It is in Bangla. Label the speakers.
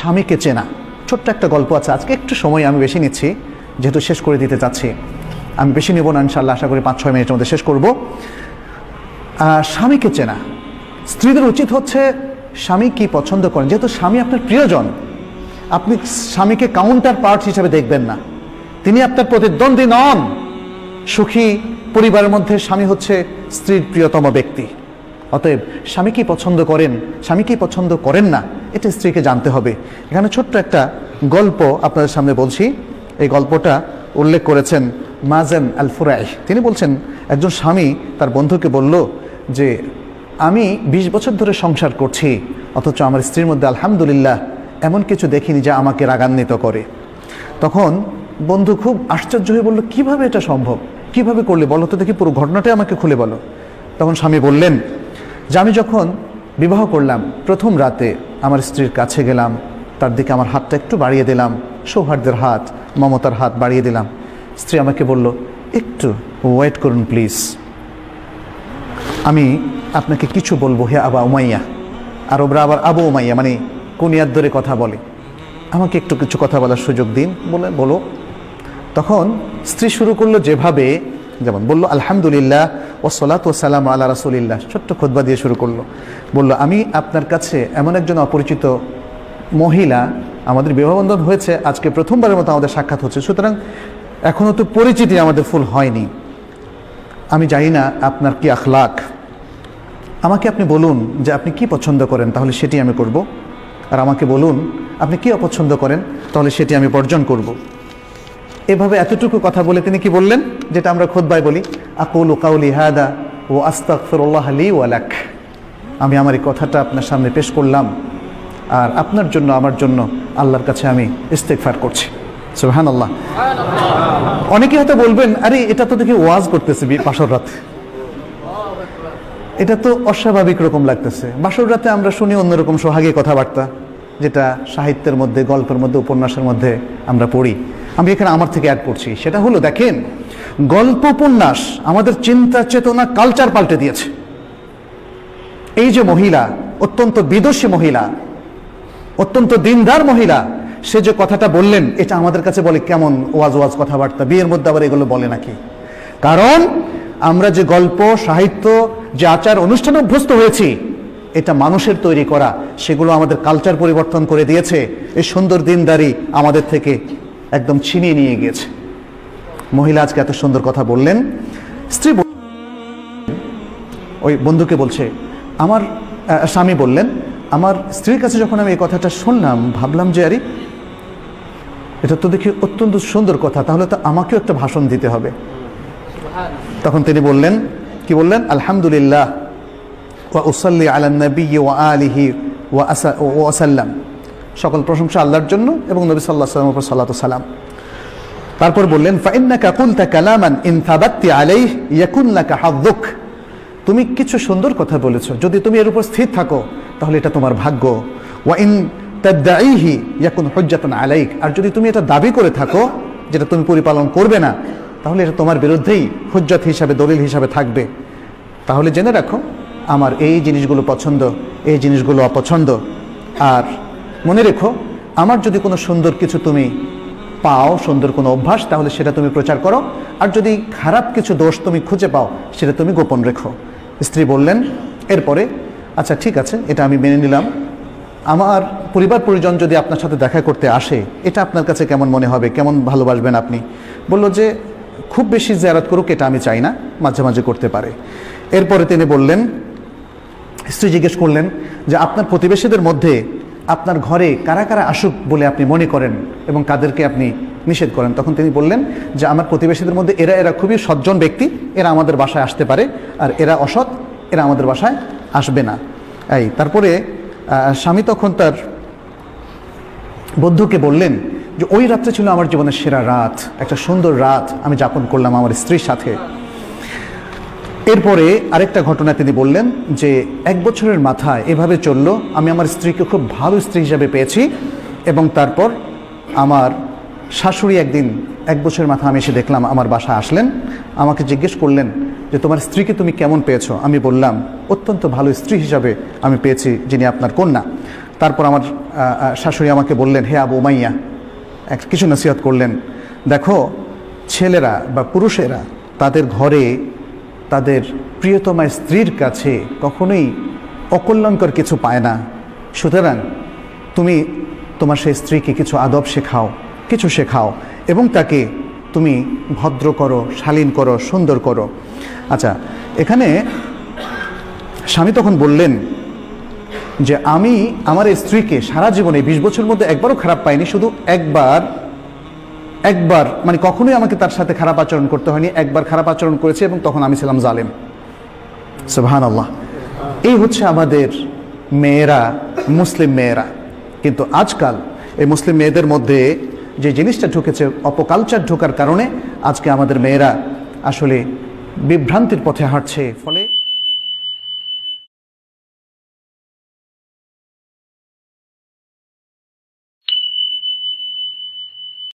Speaker 1: স্বামীকে চেনা। ছোট্ট একটা গল্প আছে, আজকে একটু সময় আমি বেশি নিচ্ছি যেহেতু শেষ করে দিতে চাচ্ছি। আমি বেশি নেব না, ইনশাআল্লাহ আশা করি 5-6 মিনিটের মধ্যে শেষ করব। স্বামীকে চেনা। স্ত্রীদের উচিত হচ্ছে স্বামী কি পছন্দ করেন, যেহেতু স্বামী আপনার প্রিয়জন, আপনি স্বামীকে কাউন্টার পার্ট হিসেবে দেখবেন না, তিনি আপনার প্রতিদ্বন্দ্বী নন। সুখী পরিবারের মধ্যে স্বামী হচ্ছে স্ত্রীর প্রিয়তম ব্যক্তি। অতএব স্বামী কি পছন্দ করেন, স্বামী কি পছন্দ করেন না, এটা স্ত্রীকে জানতে হবে। এখানে ছোট্ট একটা গল্প আপনাদের সামনে বলছি। এই গল্পটা উল্লেখ করেছেন মাজান আল ফুরাই। তিনি বলছেন, একজন স্বামী তার বন্ধুকে বলল যে আমি 20 বছর ধরে সংসার করছি, অথচ আমার স্ত্রীর মধ্যে আলহামদুলিল্লাহ এমন কিছু দেখিনি যা আমাকে রাগান্বিত করে। তখন বন্ধু খুব আশ্চর্য হয়ে বলল, কিভাবে এটা সম্ভব, কিভাবে করলে বলো তো দেখি, পুরো ঘটনাটাই আমাকে খুলে বলো। তখন স্বামী বললেন যে আমি যখন বিবাহ করলাম, প্রথম রাতে আমার স্ত্রীর কাছে গেলাম, তার দিকে আমার হাতটা একটু বাড়িয়ে দিলাম, সৌহার্দ্যের হাত, মমতার হাত বাড়িয়ে দিলাম। স্ত্রী আমাকে বলল, একটু ওয়েট করুন প্লিজ, আমি আপনাকে কিছু বলবো হে আবা উমাইয়া। আরবরা আবার আবু উমাইয়া মানে কুনিয়ার ধরে কথা বলে, আমাকে একটু কিছু কথা বলার সুযোগ দিন, বলে বলো। তখন স্ত্রী শুরু করলো যেভাবে, যেমন বললো আলহামদুলিল্লাহ ওয়াসসালাতু ওয়াসসালামু আলা রাসূলিল্লাহ, ছোট্ট খুতবা দিয়ে শুরু করলো। বললো আমি আপনার কাছে এমন একজন অপরিচিত মহিলা, আমাদের বিবাহবন্ধন হয়েছে আজকে প্রথমবারের মতো আমাদের সাক্ষাৎ হচ্ছে, সুতরাং এখনও তো পরিচিতি আমাদের ফুল হয়নি, আমি জানি না আপনার কি আখলাক, আমাকে আপনি বলুন যে আপনি কি পছন্দ করেন, তাহলে সেটি আমি করব, আর আমাকে বলুন আপনি কি অপছন্দ করেন, তাহলে সেটি আমি বর্জন করব। এভাবে এতটুকু কথা বলে তিনি কি বললেন, যেটা আমরা খুতবায় বলি, আকুলু কাউলি হাদা ও আস্তাগফিরুল্লাহ লি ওয়া লাক, আমি আমার এই কথাটা আপনার সামনে পেশ করলাম, আর আপনার জন্য আমার জন্য আল্লাহর কাছে আমি ইস্তেগফার করছি। সুবহানাল্লাহ। অনেকে হয়তো বলবেন, আরে এটা তো দেখি ওয়াজ করতেছে বাসর রাতে, এটা তো অস্বাভাবিক রকম লাগতেছে। বাসর রাতে আমরা শুনি অন্যরকম সোহাগী কথাবার্তা, যেটা সাহিত্যের মধ্যে, গল্পের মধ্যে, উপন্যাসের মধ্যে আমরা পড়ি। আমি এখানে আমার থেকে অ্যাড করছি, সেটা হলো দেখেন, গল্প উপন্যাস আমাদের চিন্তা চেতনা কালচার পাল্টে দিয়েছে। এই যে মহিলা, অত্যন্ত বিদুষী মহিলা, অত্যন্ত দিনদার মহিলা, সে যে কথাটা বললেন, এটা আমাদের কাছে বলে কেমন ওয়াজ ওয়াজ কথাবার্তা, বিয়ের মধ্যে আবার এগুলো বলে নাকি? কারণ আমরা যে গল্প সাহিত্য, যে আচার অনুষ্ঠানে অভ্যস্ত হয়েছি, এটা মানুষের তৈরি করা, সেগুলো আমাদের কালচার পরিবর্তন করে দিয়েছে। এই সুন্দর দিনদারি আমাদের থেকে একদম ছিনিয়ে নিয়ে গিয়েছে। মহিলা আজকে এত সুন্দর কথা বললেন। স্ত্রী ওই বন্ধুকে বলছে, আমার স্বামী বললেন, আমার স্ত্রীর কাছে যখন আমি এই কথাটা শুনলাম, ভাবলাম যে আরে এটা তো দেখি অত্যন্ত সুন্দর কথা, তাহলে তো আমাকেও একটা ভাষণ দিতে হবে। তখন তিনি বললেন, কি বললেন, আলহামদুলিল্লাহ ওয়া উসাল্লি আলা নবী ওয়া আলিহি ওয়া সাল্লাম, সকল প্রশংসা আল্লাহর জন্য এবং নবী সাল্লাল্লাহু আলাইহি ওয়াসাল্লামের উপর সালাতু সালাম। তারপর বললেন, ফাইন্নাকা কুলতা কালামান ইন থাবাত্তি আলাইহি ইয়াকুন লাকা হাযুক, তুমি কিছু সুন্দর কথা বলেছো, যদি তুমি এর উপর স্থির থাকো তাহলে এটা তোমার ভাগ্য। ওয়া ইন তাদঈহি ইয়াকুন হুজ্জাতান আলাইক, আর যদি তুমি এটা দাবি করে থাকো যেটা তুমি পরিপালন করবে না, তাহলে এটা তোমার বিরুদ্ধেই হুজ্জত হিসাবে, দলিল হিসাবে থাকবে। তাহলে জেনে রাখো আমার এই জিনিসগুলো পছন্দ, এই জিনিসগুলো অপছন্দ, আর মনে রেখো আমার যদি কোনো সুন্দর কিছু তুমি পাও, সুন্দর কোনো অভ্যাস, তাহলে সেটা তুমি প্রচার করো, আর যদি খারাপ কিছু দোষ তুমি খুঁজে পাও সেটা তুমি গোপন রেখো। স্ত্রী বললেন এরপরে, আচ্ছা ঠিক আছে, এটা আমি মেনে নিলাম, আমার পরিবার পরিজন যদি আপনার সাথে দেখা করতে আসে, এটা আপনার কাছে কেমন মনে হবে, কেমন ভালোবাসবেন আপনি? বলল যে খুব বেশি জিয়ারত করুক এটা আমি চাই না, মাঝে মাঝে করতে পারে। এরপরে তিনি বললেন, স্ত্রী জিজ্ঞেস করলেন যে আপনার প্রতিবেশীদের মধ্যে আপনার ঘরে কারা কারা আসুক বলে আপনি মনে করেন এবং কাদেরকে আপনি নিষেধ করেন? তখন তিনি বললেন যে আমার প্রতিবেশীদের মধ্যে এরা খুবই সজ্জন ব্যক্তি, এরা আমাদের বাসায় আসতে পারে, আর এরা অসৎ, এরা আমাদের বাসায় আসবে না। এই তারপরে স্বামী তখন তার বন্ধুকে বললেন যে ওই রাত্রে ছিল আমার জীবনের সেরা রাত, একটা সুন্দর রাত আমি যাপন করলাম আমার স্ত্রীর সাথে। এরপরে আরেকটা ঘটনা তিনি বললেন যে 1 বছরের মাথায় এভাবে চললো, আমি আমার স্ত্রীকে খুব ভালো স্ত্রী হিসাবে পেয়েছি, এবং তারপর আমার শাশুড়ি একদিন 1 বছরের মাথা আমি এসে দেখলাম আমার বাসায় আসলেন, আমাকে জিজ্ঞেস করলেন যে তোমার স্ত্রীকে তুমি কেমন পেয়েছো? আমি বললাম অত্যন্ত ভালো স্ত্রী হিসাবে আমি পেয়েছি, যিনি আপনার কন্যা। তারপর আমার শাশুড়ি আমাকে বললেন, হে আবু উমাইয়া, কিছু নসিহত করলেন। দেখো, ছেলেরা বা পুরুষেরা তাদের ঘরে তাদের প্রিয়তমা স্ত্রীর কাছে কখনোই অকল্যাণকর কিছু পায় না। সুতরাং তুমি তোমার সেই স্ত্রীকে কিছু আদব শেখাও, কিছু শেখাও, এবং তাকে তুমি ভদ্র করো, শালীন করো, সুন্দর করো। আচ্ছা, এখানে স্বামী তখন বললেন যে আমি আমার স্ত্রীকে সারা জীবনে 20 বছরের মধ্যে একবারও খারাপ পাইনি, শুধু একবার মানে কখনোই আমাকে তার সাথে খারাপ আচরণ করতে হয়নি, একবার খারাপ আচরণ করেছে এবং তখন আমি ছিলাম জালেম। সুবহানাল্লাহ। এই হচ্ছে আমাদের মেয়েরা, মুসলিম মেয়েরা। কিন্তু আজকাল এই মুসলিম মেয়েদের মধ্যে যে জিনিসটা ঢুকেছে, অপকালচার ঢোকার কারণে আজকে আমাদের মেয়েরা আসলে বিভ্রান্তির পথে হাঁটছে। ফলে